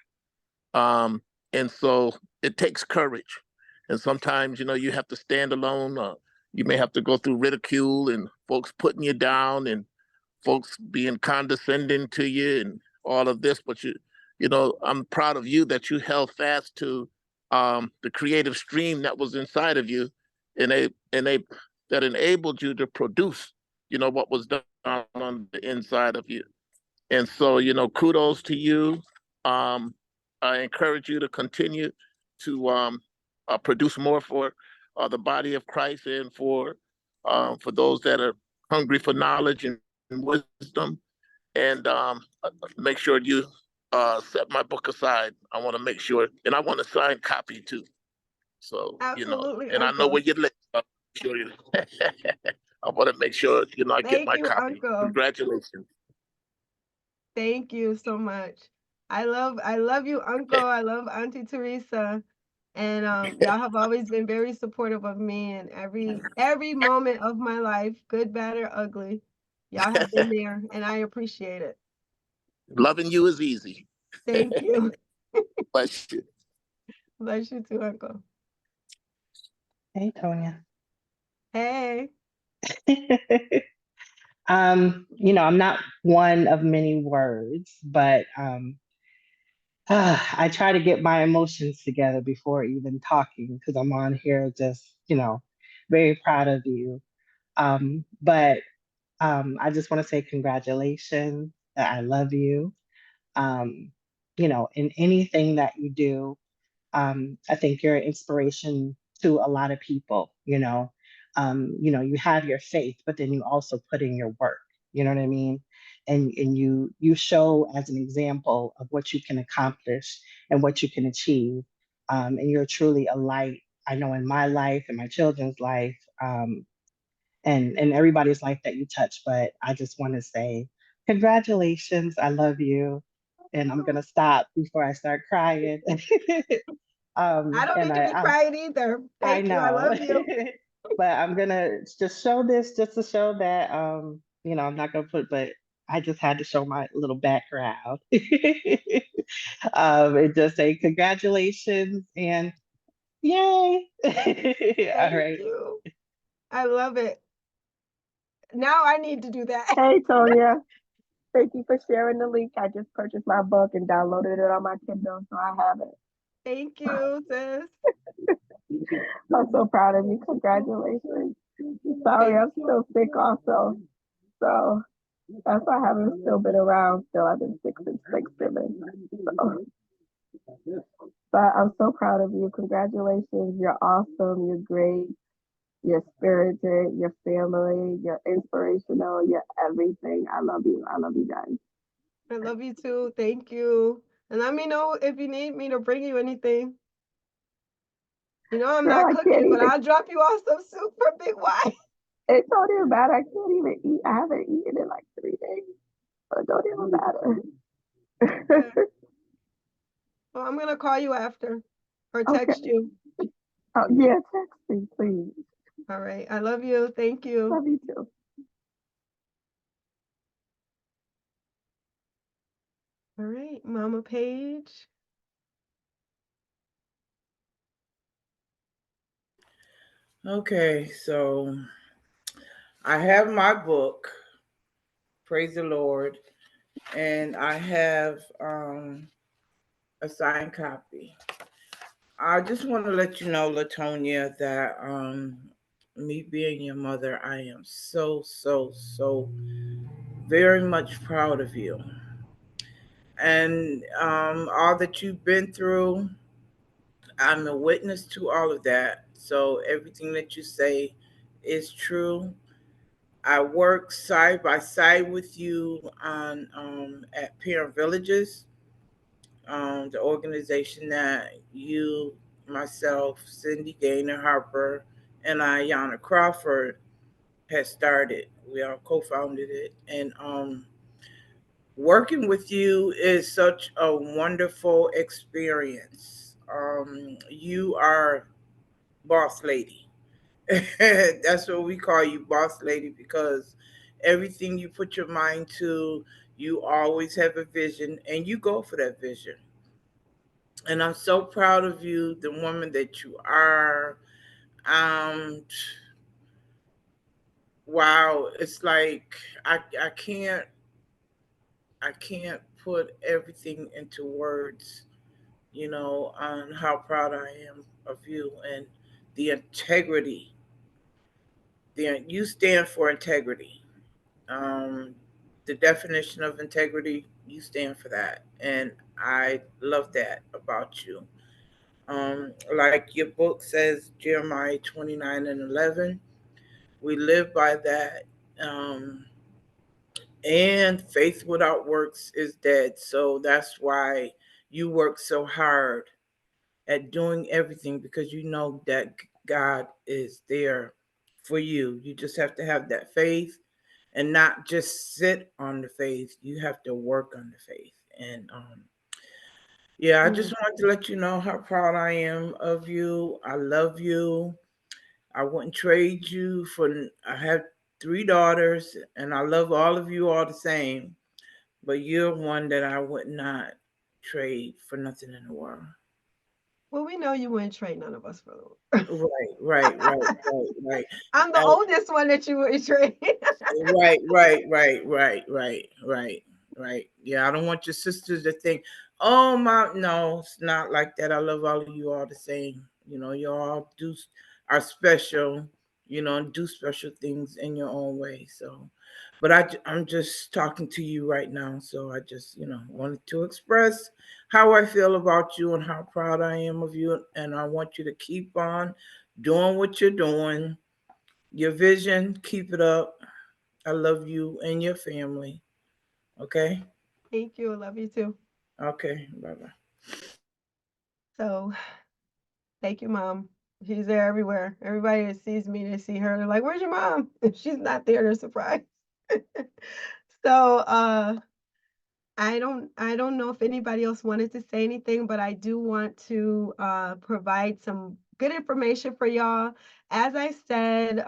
And so it takes courage. And sometimes, you have to stand alone. You may have to go through ridicule and folks putting you down and folks being condescending to you and all of this. But I'm proud of you that you held fast to the creative stream that was inside of you, and that enabled you to produce, what was done on the inside of you. And so, kudos to you. I encourage you to continue to produce more for the body of Christ and for those that are hungry for knowledge and wisdom. And make sure you set my book aside. I want to make sure, and I want a signed copy too. So,
Absolutely,
and I know
Uncle.
where you live. Sure you. I want to make sure, I get
Thank
my
you,
copy.
Uncle.
Congratulations.
Thank you so much. I love you, Uncle. I love Auntie Teresa. And y'all have always been very supportive of me in every moment of my life, good, bad, or ugly. Y'all have been there, and I appreciate it.
Loving you is easy.
Thank you.
Bless you.
Bless you too, Uncle.
Hey, Tonya.
Hey.
I'm not one of many words, but I try to get my emotions together before even talking because I'm on here just, very proud of you. But I just want to say congratulations, that I love you. In anything that you do, I think you're an inspiration to a lot of people, you have your faith, but then you also put in your work, you know what I mean? And you show as an example of what you can accomplish and what you can achieve. And you're truly a light, I know, in my life and my children's life, and everybody's life that you touch. But I just want to say congratulations. I love you. And I'm gonna stop before I start crying.
I don't need to be crying either. Thank you. I love you.
But I'm gonna just show this just to show that I'm not gonna put, but I just had to show my little background. And just say congratulations and yay. All
Thank
right.
you. I love it. Now I need to do that.
Hey, Tonya. Thank you for sharing the link. I just purchased my book and downloaded it on my Kindle, so I have it.
Thank you, sis.
I'm so proud of you. Congratulations. Sorry, I'm still sick also. So that's why I haven't still been around. Still, I've been sick since Thanksgiving. So. But I'm so proud of you. Congratulations. You're awesome. You're great. You're spirited. You're family. You're inspirational. You're everything. I love you. I love you guys.
I love you too. Thank you. And let me know if you need me to bring you anything. You know I'm
Girl,
not
I can't
cooking, but
even.
I'll drop you off some soup for Big Y.
It don't even matter. I can't even eat. I haven't eaten in like 3 days. So it don't even matter.
Well, I'm gonna call you after or
Okay.
text you.
Oh, yeah, text me, please.
All right. I love you. Thank you.
Love you too.
All right, Mama Page.
Okay, so I have my book, praise the Lord, and I have a signed copy. I just want to let you know, Latonia, that me being your mother, I am so very much proud of you. And all that you've been through, I'm a witness to all of that. So everything that you say is true. I work side by side with you on at Parent Villages, the organization that you, myself, Cindy Gaynor Harper, and Ayanna Crawford has started. We all co-founded it, and working with you is such a wonderful experience. You are boss lady. That's what we call you, boss lady, because everything you put your mind to, you always have a vision and you go for that vision. And I'm so proud of you, the woman that you are. Um, wow, it's like I can't put everything into words, on how proud I am of you and the integrity. You stand for integrity. Um, the definition of integrity, you stand for that, and I love that about you. Like your book says, Jeremiah 29:11, we live by that. Um, and faith without works is dead. So that's why you work so hard at doing everything, because you know that God is there for you. You just have to have that faith and not just sit on the faith. You have to work on the faith. And yeah, I just wanted to let you know how proud I am of you. I love you. I wouldn't trade you for, I have 3 daughters and I love all of you all the same, but you're one that I would not trade for nothing in the world.
Well, we know you wouldn't trade none of us for the
Right.
I'm the oldest one that you would trade.
Right. Yeah, I don't want your sisters to think, oh my, no, it's not like that. I love all of you all the same. You all are special, and do special things in your own way. So, but I'm just talking to you right now. So I just, wanted to express how I feel about you and how proud I am of you. And I want you to keep on doing what you're doing. Your vision, keep it up. I love you and your family. Okay?
Thank you. I love you too.
Okay. Bye-bye.
So thank you, Mom. She's there everywhere. Everybody that sees me, they see her. They're like, where's your mom? If she's not there, they're surprised. So I don't know if anybody else wanted to say anything, but I do want to provide some good information for y'all. As I said,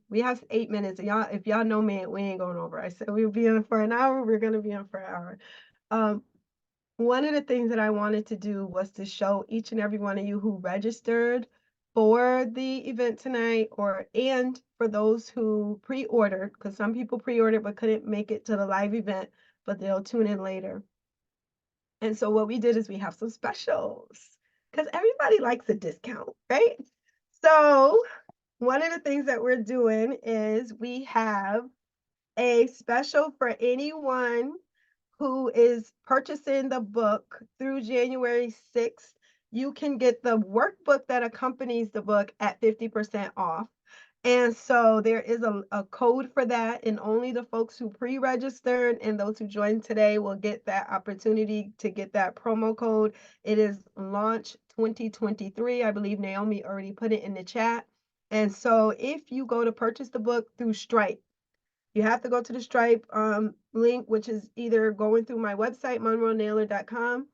we have 8 minutes. Y'all, if y'all know me, we ain't going over. I said we'll be in for an hour. We're gonna be in for an hour. One of the things that I wanted to do was to show each and every one of you who registered for the event tonight, and for those who pre-ordered, because some people pre-ordered but couldn't make it to the live event, but they'll tune in later. And so what we did is we have some specials, because everybody likes a discount, right? So one of the things that we're doing is we have a special for anyone who is purchasing the book through January 6th. You can get the workbook that accompanies the book at 50% off. And so there is a code for that, and only the folks who pre-registered and those who joined today will get that opportunity to get that promo code. It is Launch 2023. I believe Naomi already put it in the chat. And so if you go to purchase the book through Stripe, you have to go to the Stripe link, which is either going through my website, monroenaylor.com,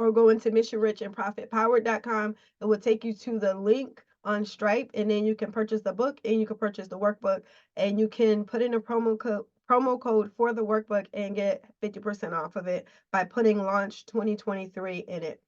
or go into missionrichandprofitpowered.com. It will take you to the link on Stripe, and then you can purchase the book and you can purchase the workbook, and you can put in a promo code for the workbook and get 50% off of it by putting Launch 2023 in it.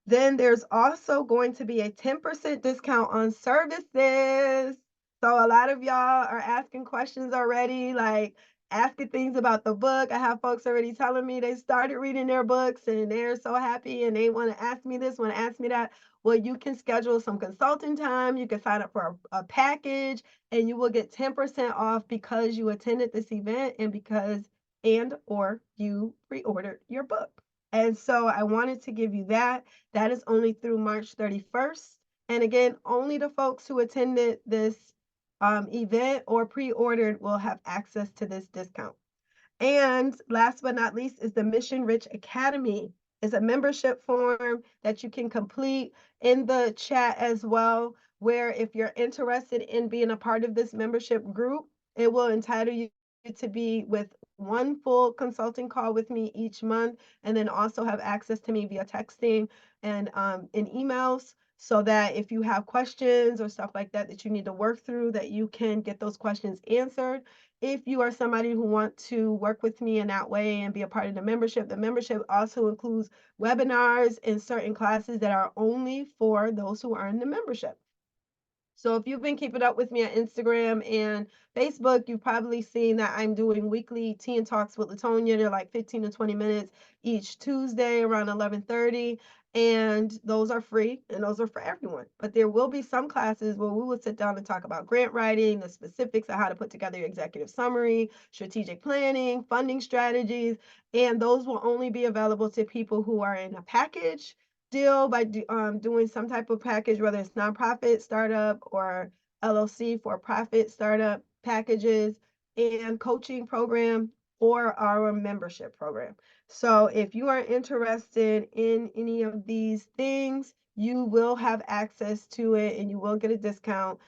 Then there's also going to be a 10% discount on services. So a lot of y'all are asking questions already, like asking things about the book. I have folks already telling me they started reading their books and they're so happy and they want to ask me this, want to ask me that. Well, you can schedule some consulting time. You can sign up for a package, and you will get 10% off because you attended this event and or you pre-ordered your book. And so I wanted to give you that. That is only through March 31st. And again, only the folks who attended this event or pre-ordered will have access to this discount. And last but not least is the Mission Rich Academy. It's a membership form that you can complete in the chat as well, where if you're interested in being a part of this membership group, it will entitle you to be with one full consulting call with me each month, and then also have access to me via texting and in emails, so that if you have questions or stuff like that that you need to work through, that you can get those questions answered. If you are somebody who wants to work with me in that way and be a part of the membership also includes webinars and certain classes that are only for those who are in the membership. So if you've been keeping up with me on Instagram and Facebook, you've probably seen that I'm doing weekly Tea and Talks with Latonia. They're like 15 to 20 minutes each Tuesday around 11:30. And those are free and those are for everyone. But there will be some classes where we will sit down and talk about grant writing, the specifics of how to put together your executive summary, strategic planning, funding strategies. And those will only be available to people who are in a package deal by doing some type of package, whether it's nonprofit startup or LLC for profit startup packages, and coaching program or our membership program. So if you are interested in any of these things, you will have access to it and you will get a discount.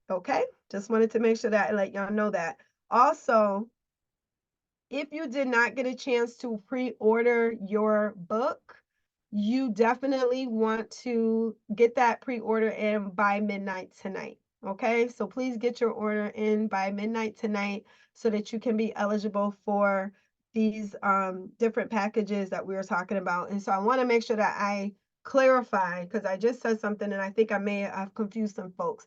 Okay, just wanted to make sure that I let y'all know that. Also, if you did not get a chance to pre-order your book, you definitely want to get that pre-order in by midnight tonight. Okay, so please get your order in by midnight tonight so that you can be eligible for these different packages that we were talking about. And so I want to make sure that I clarify, because I just said something and I think I may have confused some folks.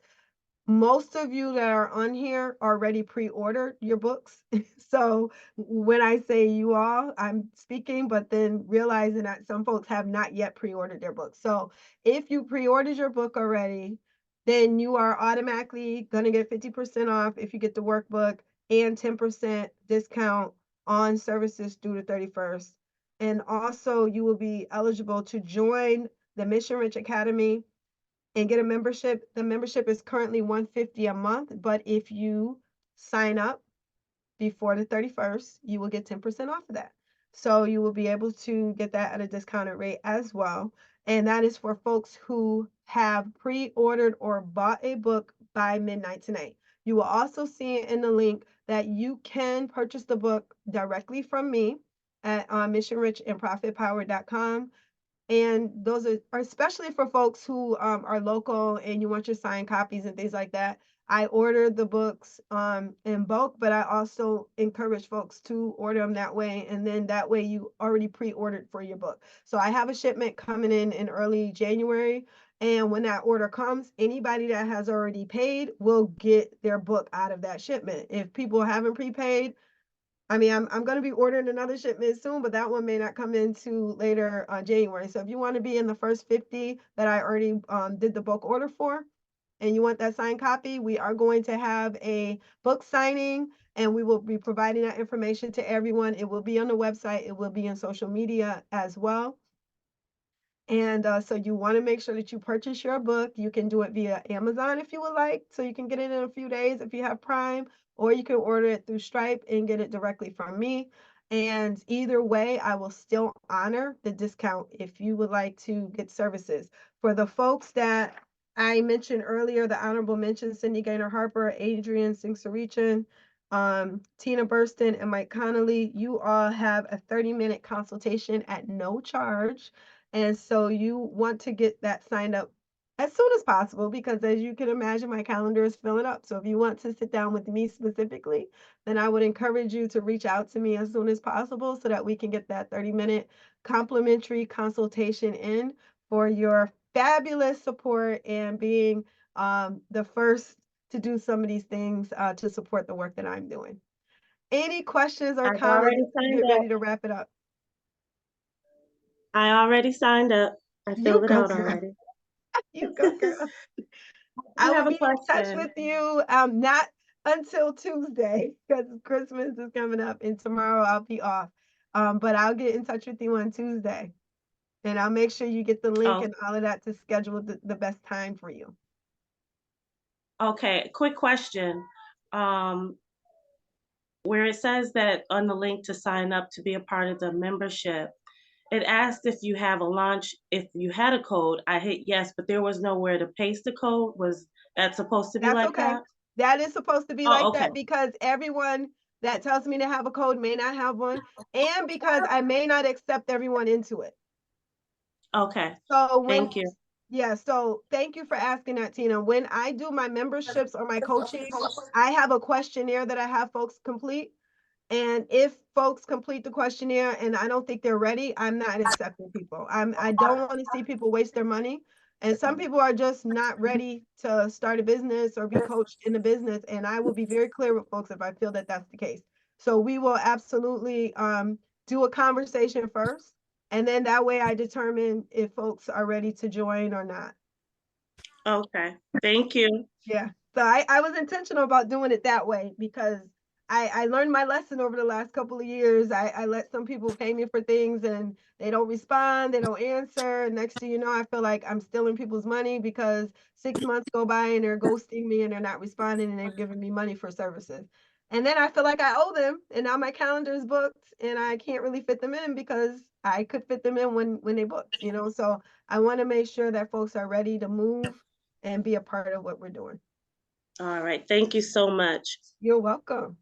Most of you that are on here already pre-ordered your books. So when I say you all, I'm speaking, but then realizing that some folks have not yet pre-ordered their books. So if you pre-ordered your book already, then you are automatically going to get 50% off if you get the workbook, and 10% discount on services through the 31st. And also you will be eligible to join the Mission Rich Academy and get a membership. The membership is currently $150 a month, but if you sign up before the 31st, you will get 10% off of that. So you will be able to get that at a discounted rate as well. And that is for folks who have pre-ordered or bought a book by midnight tonight. You will also see in the link that you can purchase the book directly from me at missionrichandprofitpower.com. And those are especially for folks who are local and you want your signed copies and things like that. I order the books in bulk, but I also encourage folks to order them that way. And then that way you already pre-ordered for your book. So I have a shipment coming in early January. And when that order comes, anybody that has already paid will get their book out of that shipment. If people haven't prepaid, I mean, I'm going to be ordering another shipment soon, but that one may not come into later January. So if you want to be in the first 50 that I already did the bulk order for, and you want that signed copy, we are going to have a book signing, and we will be providing that information to everyone. It will be on the website. It will be in social media as well. And so you want to make sure that you purchase your book. You can do it via Amazon if you would like, so you can get it in a few days if you have Prime, or you can order it through Stripe and get it directly from me. And either way, I will still honor the discount if you would like to get services. For the folks that I mentioned earlier, the honorable mention, Cindy Gaynor Harper, Adrian Singsarichan, Tina Burston, and Mike Connolly, you all have a 30-minute consultation at no charge. And so you want to get that signed up as soon as possible, because as you can imagine, my calendar is filling up. So if you want to sit down with me specifically, then I would encourage you to reach out to me as soon as possible so that we can get that 30-minute complimentary consultation in for your fabulous support and being the first to do some of these things to support the work that I'm doing. Any questions or
I've
comments?
already signed
Get
up.
ready to wrap it up.
I already signed up. I
You
filled it
go,
out
girl.
already.
You go, girl.
I
I
have
will
a
be in touch
question.
with you not until Tuesday, because Christmas is coming up and tomorrow I'll be off. But I'll get in touch with you on Tuesday, and I'll make sure you get the link
Oh,
and all of that to schedule the best time for you.
okay. Quick question. Where it says that on the link to sign up to be a part of the membership, it asked if you have a launch, if you had a code. I hit yes, but there was nowhere to paste the code. Was that supposed to be
That's
like
okay.
that?
That is supposed to be
Oh,
like
okay.
that because everyone that tells me to have a code may not have one, and because I may not accept everyone into it.
Okay.
So
Thank you.
yeah, so thank you for asking that, Tina. When I do my memberships or my coaching, I have a questionnaire that I have folks complete. And if folks complete the questionnaire and I don't think they're ready, I'm not accepting people. I don't want to see people waste their money. And some people are just not ready to start a business or be coached in a business. And I will be very clear with folks if I feel that that's the case. So we will absolutely do a conversation first. And then that way I determine if folks are ready to join or not.
Okay. Thank you.
Yeah. So I was intentional about doing it that way because I learned my lesson over the last couple of years. I let some people pay me for things and they don't respond, they don't answer. Next thing you know, I feel like I'm stealing people's money because 6 months go by and they're ghosting me and they're not responding and they've given me money for services. And then I feel like I owe them and now my calendar is booked and I can't really fit them in because I could fit them in when they book, you know? So I want to make sure that folks are ready to move and be a part of what we're doing.
All right. Thank you so much.
You're welcome.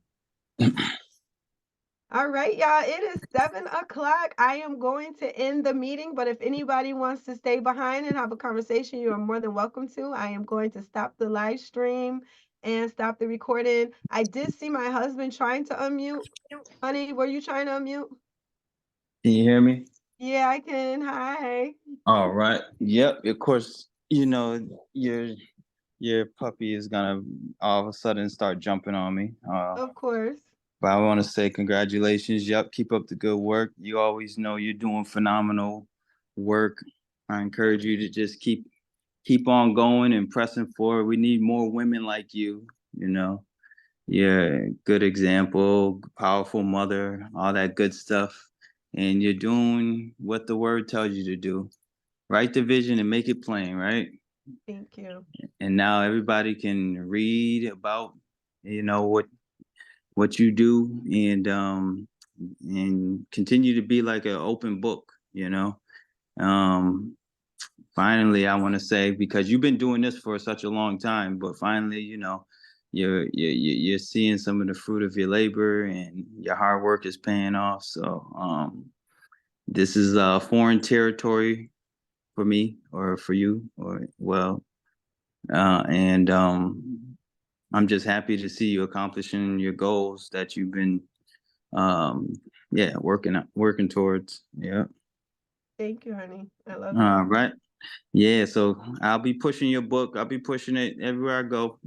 All right, y'all, it is 7 o'clock. I am going to end the meeting, but if anybody wants to stay behind and have a conversation, you are more than welcome to. I am going to stop the live stream and stop the recording. I did see my husband trying to unmute. Honey, were you trying to unmute?
Can you hear me?
Yeah, I can. Hi.
All right. Yep. Of course, you know, your puppy is gonna all of a sudden start jumping on me.
Of course.
But I want to say congratulations. Yep. Keep up the good work. You always know you're doing phenomenal work. I encourage you to just keep on going and pressing forward. We need more women like you, you know. Yeah, good example, powerful mother, all that good stuff. And you're doing what the word tells you to do. Write the vision and make it plain, right?
Thank you.
And now everybody can read about, you know, what you do and continue to be like an open book, you know. Finally, I want to say, because you've been doing this for such a long time, but finally, you know, you're seeing some of the fruit of your labor and your hard work is paying off. So this is foreign territory for me or for you or and I'm just happy to see you accomplishing your goals that you've been working towards. Yeah.
Thank you, honey. I love you.
All right. Yeah, so I'll be pushing your book. I'll be pushing it everywhere I go,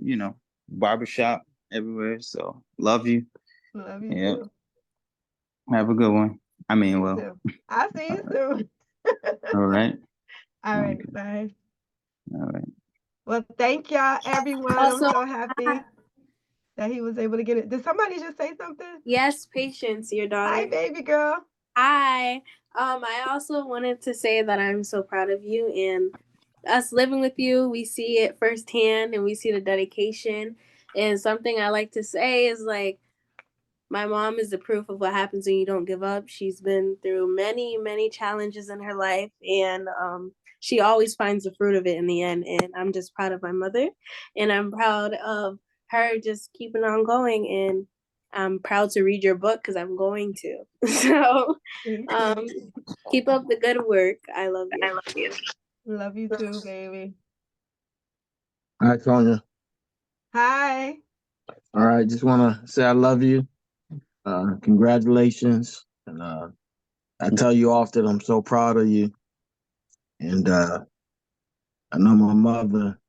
barbershop, everywhere. So love you.
Love you
Yeah.
too.
Have a good one. I mean,
You
well,
too. I'll see you soon.
all right.
All right,
Okay.
bye.
All right.
Well, thank y'all, everyone.
Also-
I'm so happy that he was able to get it. Did somebody just say something?
Yes, Patience, your daughter.
Hi, baby girl.
Hi. I also wanted to say that I'm so proud of you, and us living with you, we see it firsthand and we see the dedication. And something I like to say is like, my mom is the proof of what happens when you don't give up. She's been through many, many challenges in her life, and she always finds the fruit of it in the end. And I'm just proud of my mother, and I'm proud of her just keeping on going. And I'm proud to read your book because I'm going to. So keep up the good work. I love you. I love you.
Love you too, baby.
Hi, Tonya.
Hi.
All right, just want to say I love you. Congratulations. And I tell you often I'm so proud of you. And I know my mother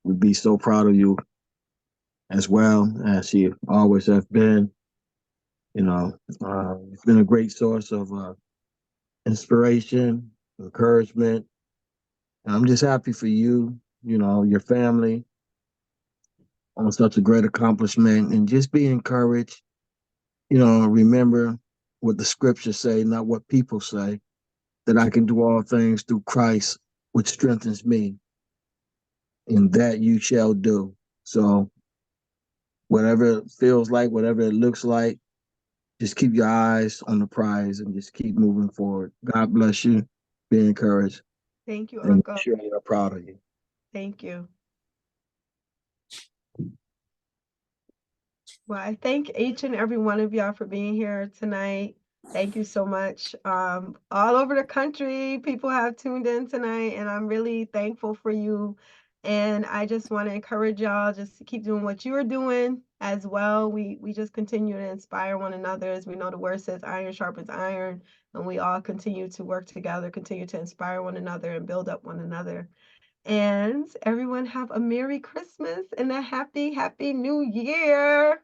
would be so proud of you as well, as she always has been. It's been a great source of inspiration, encouragement. And I'm just happy for you, your family on such a great accomplishment, and just be encouraged. Remember what the scriptures say, not what people say, that I can do all things through Christ, which strengthens me, and that you shall do. So whatever it feels like, whatever it looks like, just keep your eyes on the prize and just keep moving forward. God bless you. Be encouraged.
Thank you,
And
Uncle.
I'm sure you're proud of you.
Thank you. Well, I thank each and every one of y'all for being here tonight. Thank you so much. All over the country, people have tuned in tonight, and I'm really thankful for you. And I just want to encourage y'all just to keep doing what you are doing as well. We just continue to inspire one another. As we know, the word says iron sharpens iron, and we all continue to work together, continue to inspire one another and build up one another. And everyone have a Merry Christmas and a happy, happy New Year.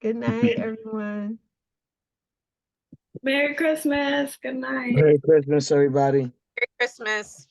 Good night, everyone.
Merry Christmas. Good night.
Merry Christmas, everybody.
Merry Christmas.